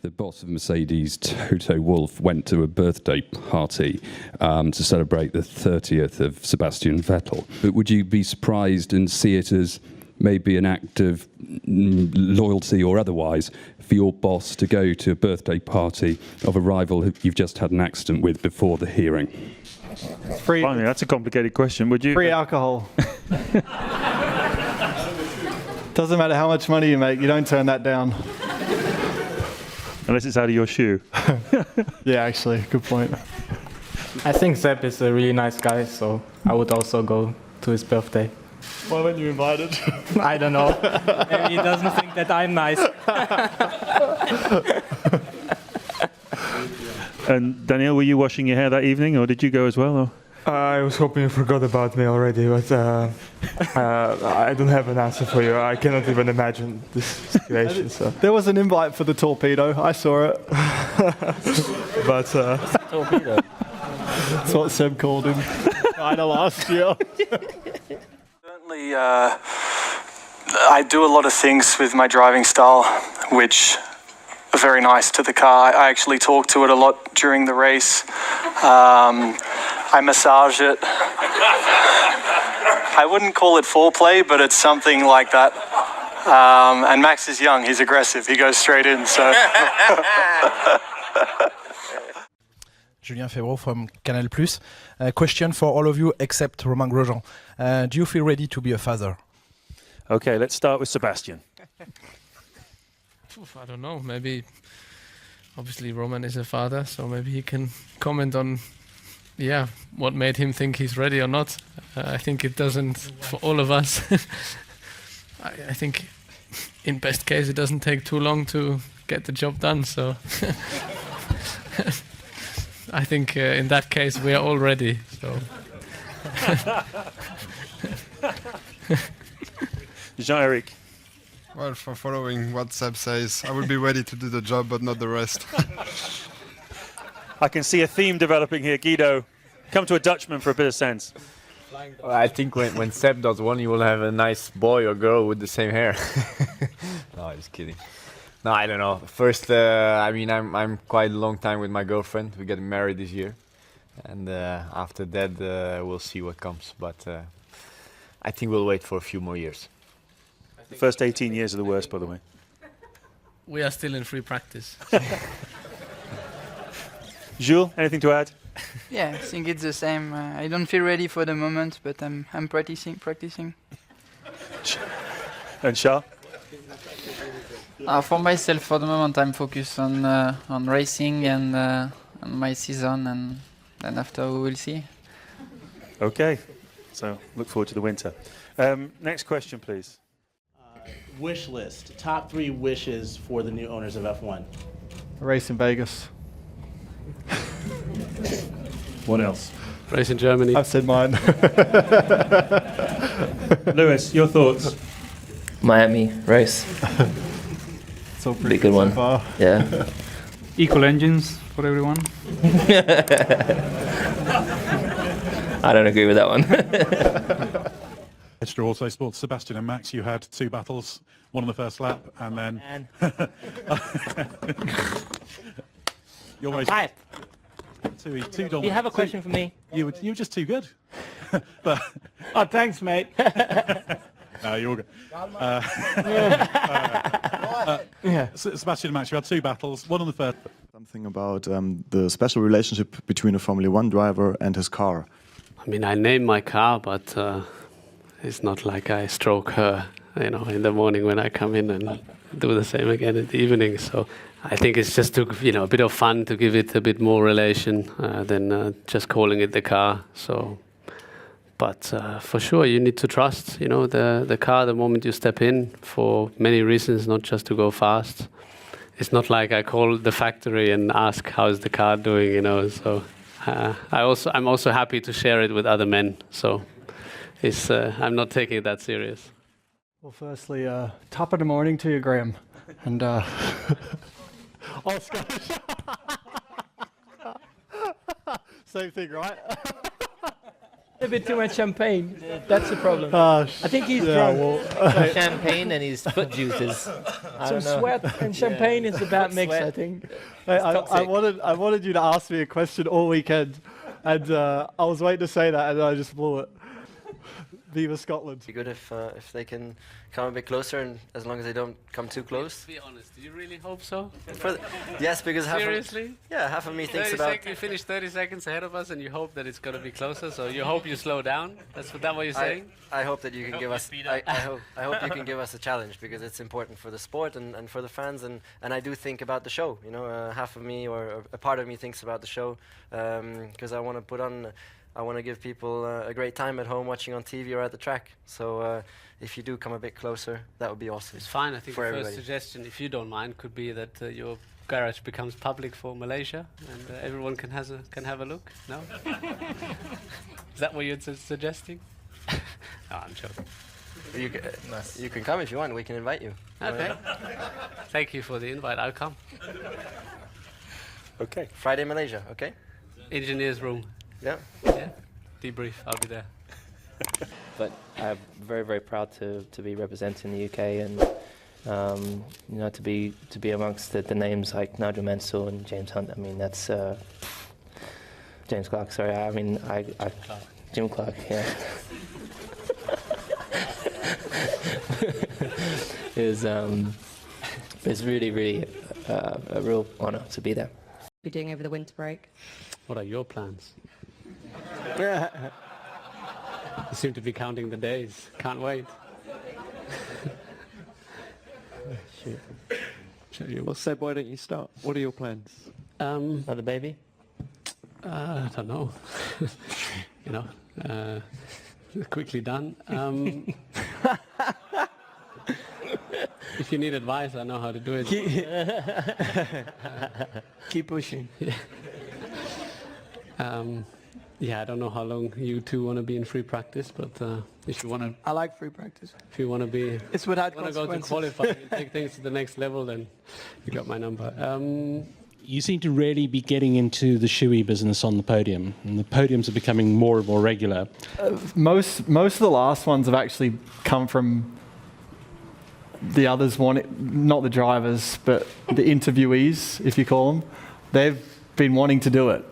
the boss of Mercedes, Toto Wolff, went to a birthday party to celebrate the 30th of Sebastian Vettel. But would you be surprised and see it as maybe an act of loyalty or otherwise for your boss to go to a birthday party of a rival who you've just had an accident with before the hearing? Finally, that's a complicated question. Would you? Free alcohol. Doesn't matter how much money you make, you don't turn that down. Unless it's out of your shoe. Yeah, actually, good point. I think Seb is a really nice guy, so I would also go to his birthday. Why weren't you invited? I don't know. Maybe he doesn't think that I'm nice. And Daniel, were you washing your hair that evening, or did you go as well? Or? I was hoping you forgot about me already, but I don't have an answer for you. I cannot even imagine this situation. So. There was an invite for the torpedo. I saw it. But Torpedo. That's what Seb called him. Kinda last year. Certainly, I do a lot of things with my driving style, which are very nice to the car. I actually talk to it a lot during the race. I massage it. I wouldn't call it foreplay, but it's something like that. And Max is young, he's aggressive, he goes straight in, so. Julien Febvre from Canal+. Question for all of you except Romain Grosjean. Do you feel ready to be a father? Okay, let's start with Sebastian. I don't know, maybe, obviously Roman is a father, so maybe he can comment on, what made him think he's ready or not. I think it doesn't, for all of us, I think in best case it doesn't take too long to get the job done, so I think in that case we are all ready, so. Jean-Eric. Well, for following what Seb says, I would be ready to do the job, but not the rest. I can see a theme developing here. Guido, come to a Dutchman for a bit of sense. Well, I think when Seb does one, you will have a nice boy or girl with the same hair. No, just kidding. No, I don't know. First, I mean, I'm quite a long time with my girlfriend. We get married this year. And after that, we'll see what comes. But I think we'll wait for a few more years. The first 18 years are the worst, by the way. We are still in free practice. Jules, anything to add? Yeah, I think it's the same. I don't feel ready for the moment, but I'm practicing. And Charles? For myself, for the moment, I'm focused on racing and on my season, and then after we will see. Okay, so look forward to the winter. Next question, please. Wish list. Top 3 wishes for the new owners of F1. Race in Vegas. What else? Race in Germany. I've said mine. Lewis, your thoughts? Miami race. It's all pretty good one. Far. Yeah. Equal engines for everyone. I don't agree with that one. Extra Auto Sports, Sebastian and Max, you had 2 battles, one on the first lap, and then... You're almost... Hi. Too dominant. You have a question for me? You were just too good. But oh, thanks, mate. No, you're good. Sebastian and Max, you had 2 battles, one on the first. Something about the special relationship between a Formula 1 driver and his car. I mean, I named my car, but it's not like I stroke her, in the morning when I come in and do the same again in the evening. So I think it's just to, a bit of fun to give it a bit more relation than just calling it the car. So, but for sure, you need to trust, the car the moment you step in for many reasons, not just to go fast. It's not like I call the factory and ask how's the car doing, So I'm also happy to share it with other men. So it's I'm not taking it that serious. Well, firstly, top of the morning to you, Graham, and all Scottish. Same thing, right? A bit too much champagne. That's the problem. I think he's drunk. Champagne and his foot juices. Some sweat and champagne is a bad mix, I think. I wanted you to ask me a question all weekend, and I was waiting to say that, and I just blew it. Viva Scotland. Be good if they can come a bit closer, and as long as they don't come too close. Be honest, do you really hope so? Yes, because seriously? Half of me thinks about. You finish 30 seconds ahead of us, and you hope that it's going to be closer. So you hope you slow down. That's what you're saying. I hope that you can give us. I hope you can give us a challenge, because it's important for the sport and for the fans, and I do think about the show. You know, half of me or a part of me thinks about the show, because I want to put on. I want to give people a great time at home watching on TV or at the track. So if you do come a bit closer, that would be awesome. It's fine. I think for the everybody. first suggestion, if you don't mind, could be that your garage becomes public for Malaysia, and everyone can have a look. No? Is that what you're suggesting? No, I'm joking. You can come if you want. We can invite you. Okay. Thank you for the invite. I'll come. Okay. Friday, Malaysia. Okay. Engineer's room. Yeah. Yeah. Debrief. I'll be there. But I'm very, very proud to be representing the UK and to be amongst the names like Nigel Mansell and James Hunt. I mean, that's James Clark. Sorry, I mean Jim Clark. Yeah. It's really, really a real honour to be there. Be doing over the winter break. What are your plans? You seem to be counting the days. Can't wait. Well, Seb, why don't you start? What are your plans? Another baby? I don't know. Quickly done. If you need advice, I know how to do it. Keep pushing. Yeah, I don't know how long you two want to be in free practice, but if you want to, I like free practice. If you want to be, it's without want to go to qualify and take things to the next level, then you got my number. You seem to really be getting into the shoey business on the podium, and the podiums are becoming more and more regular. Most of the last ones have actually come from the others not the drivers, but the interviewees, if you call them. They've been wanting to do it.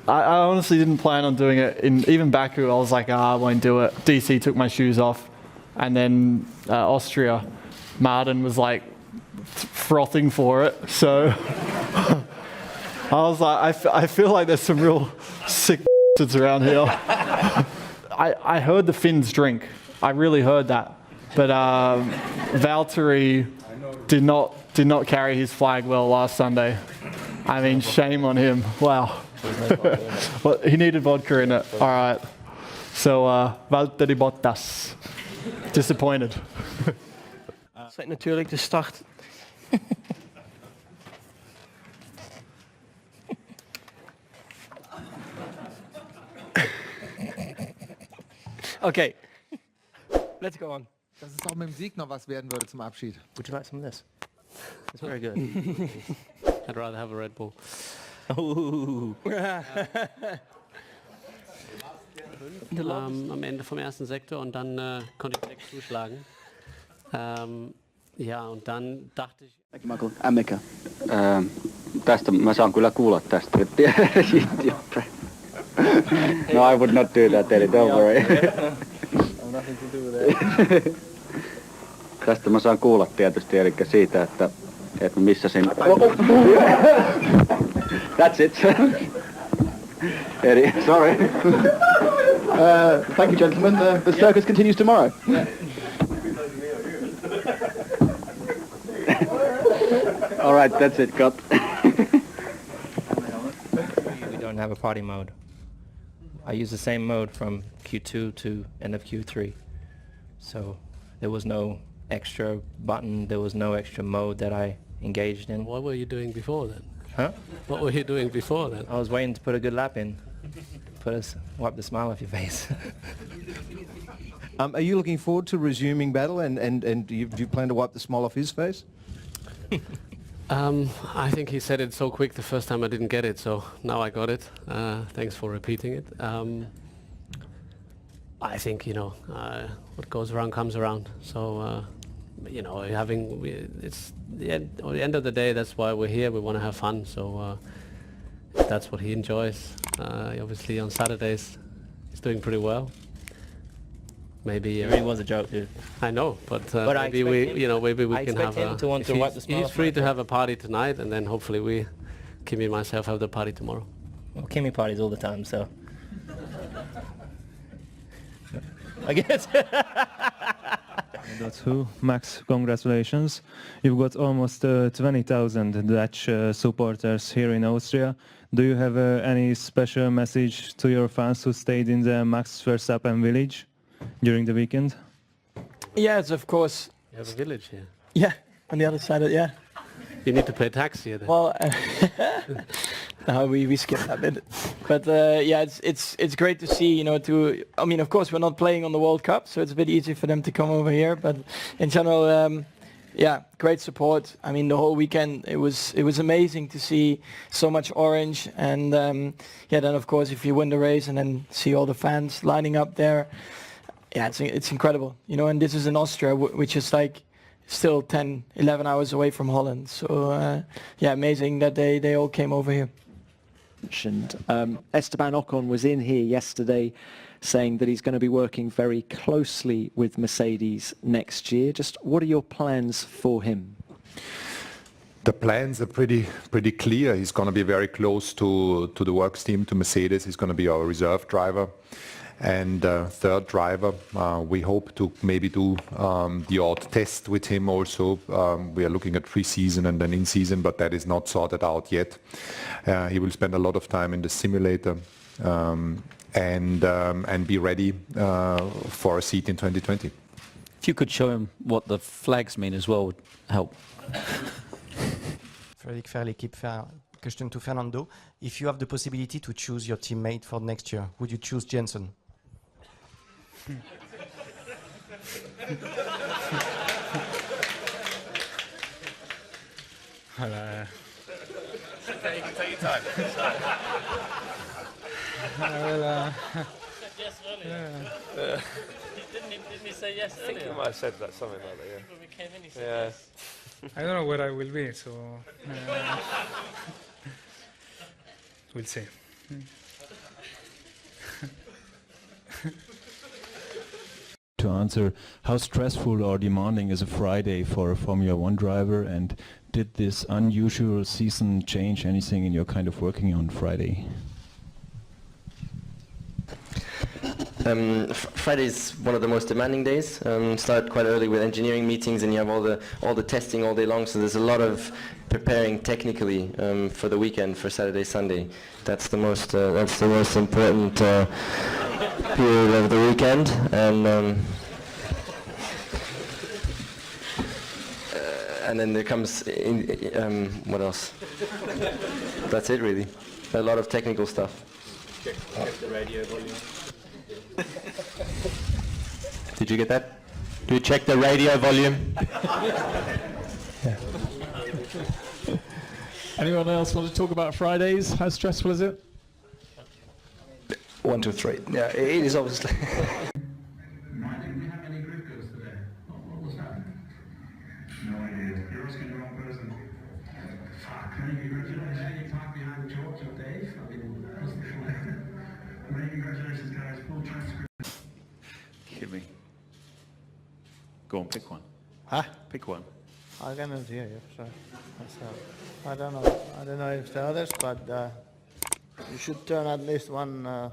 I honestly didn't plan on doing it. Even Baku, I was like, I won't do it. DC took my shoes off. And then Austria, Martin was like frothing for it. So I was like, I feel like there's some real sick around here. I heard the Finns drink. I really heard that. But Valtteri did not carry his flag well last Sunday. I mean, shame on him. Wow. Well, he needed vodka in it. All right. So Valtteri Bottas. Disappointed. Zet natuurlijk de start. Okay. Let's go on. Dass es auch mit dem Sieg noch was werden würde zum Abschied. Would you like some of this? It's very good. I'd rather have a Red Bull. Am Ende vom ersten Sektor und dann konnte ich direkt zuschlagen. Ja, und dann dachte ich... Mika. Tästä mä saan kyllä kuulla tästä. No, I would not do that, Eddie, don't worry. Nothing to do with that. Tästä mä saan kuulla tietysti, eli siitä, että missä siinä... That's it. Eddie, sorry. Thank you, gentlemen. The circus continues tomorrow. All right, that's it, cut. We don't have a party mode. I use the same mode from Q2 to end of Q3. So there was no extra button, there was no extra mode that I engaged in. What were you doing before then? Huh? What were you doing before then? I was waiting to put a good lap in. Wipe the smile off your face. Are you looking forward to resuming battle, and do you plan to wipe the smile off his face? I think he said it so quick the first time I didn't get it, so now I got it. Thanks for repeating it. I think what goes around comes around. So it's the end of the day. That's why we're here. We want to have fun. So if that's what he enjoys. Obviously on Saturdays, he's doing pretty well. Maybe It really was a joke, dude. I know, but I maybe we I can expect have him to want if to wipe the smile he's off free my to face. have a party tonight, and then hopefully Kimmy and myself have the party tomorrow. Well, Kimmy parties all the time, so. I guess. That's who. Max, congratulations. You've got almost 20,000 Dutch supporters here in Austria. Do you have any special message to your fans who stayed in the Max Verstappen village during the weekend? Yes, of course. You have a village here. Yeah, on the other side of yeah. You need to pay tax here then. Well, no, we skipped that bit. But yeah, it's great to see. I mean, of course, we're not playing on the World Cup, so it's a bit easy for them to come over here. But in general, yeah, great support. I mean, the whole weekend it was amazing to see so much orange, and yeah, then of course, if you win the race and then see all the fans lining up there, yeah, it's incredible. And this is in Austria, which is like still 10, 11 hours away from Holland. So yeah, amazing that they all came over here. Esteban Ocon was in here yesterday saying that he's going to be working very closely with Mercedes next year. Just what are your plans for him? The plans are pretty clear. He's going to be very close to the works team, to Mercedes. He's going to be our reserve driver. And third driver, we hope to maybe do the odd test with him also. We are looking at pre-season and then in-season, but that is not sorted out yet. He will spend a lot of time in the simulator and be ready for a seat in 2020. If you could show him what the flags mean as well, would help. Frédéric Fer, l'équipe Fer. Question to Fernando. If you have the possibility to choose your teammate for next year, would you choose Jensen? Okay, you can take your time. Yes, earlier. Yeah. Didn't he say yes I think earlier? he might have said that, something like that, yeah. When we came in, he said Yeah. yes. I don't know where I will be, so we'll see. To answer, how stressful or demanding is a Friday for a Formula One driver, and did this unusual season change anything in your kind of working on Friday? Friday is one of the most demanding days. Start quite early with engineering meetings, and you have all the testing all day long. So there's a lot of preparing technically for the weekend, for Saturday, Sunday. That's the most important period of the weekend. And then there comes what else? That's it really. A lot of technical stuff. Check the radio volume. Did you get that? Do you check the radio volume? Anyone else want to talk about Fridays? How stressful is it? 1, 2, 3. Yeah, it is obviously. Kimmy. Go on, pick one. Huh? Pick one. I cannot hear you, sorry. I don't know. I don't know if the others, but you should turn at least one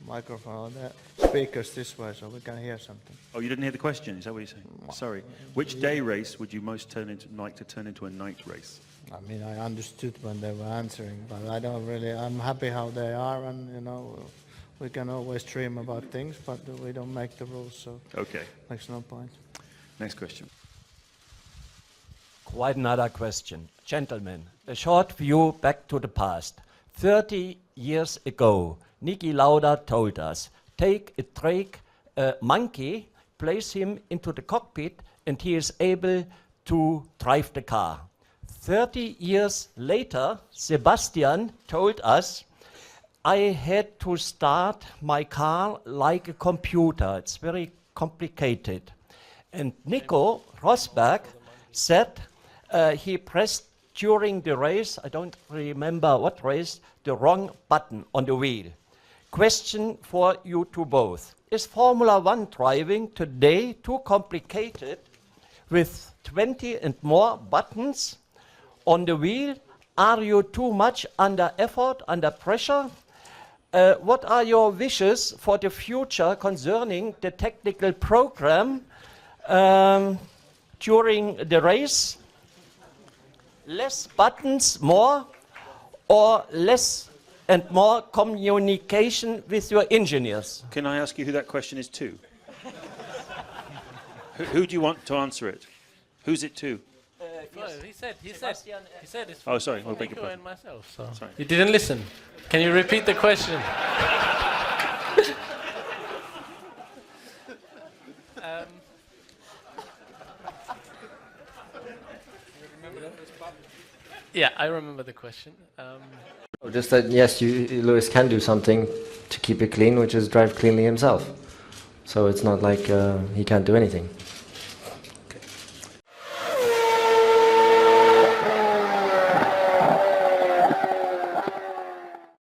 microphone, speakers this way, so we can hear something. Oh, you didn't hear the question? Is that what you're saying? Sorry. Which day race would you most like to turn into a night race? I mean, I understood when they were answering, but I don't really. I'm happy how they are, and we can always dream about things, but we don't make the rules, so Okay. makes no point. Next question. Quite another question. Gentlemen, a short view back to the past. 30 years ago, Niki Lauda told us, take a monkey, place him into the cockpit, and he is able to drive the car. 30 years later, Sebastian told us, I had to start my car like a computer. It's very complicated. And Nico Rosberg said he pressed during the race, I don't remember what race, the wrong button on the wheel. Question for you two both. Is Formula One driving today too complicated with 20 and more buttons on the wheel? Are you too much under effort, under pressure? What are your wishes for the future concerning the technical program during the race? Less buttons, more, or less and more communication with your engineers? Can I ask you who that question is to? Who do you want to answer it? Who's it to? Well, he said it's Oh, sorry, I'll for beg your Nico pardon. and myself. So Sorry. you didn't listen. Can you repeat the question? Yeah, I remember the question. Just that, yes, Lewis can do something to keep it clean, which is drive cleanly himself. So it's not like he can't do anything.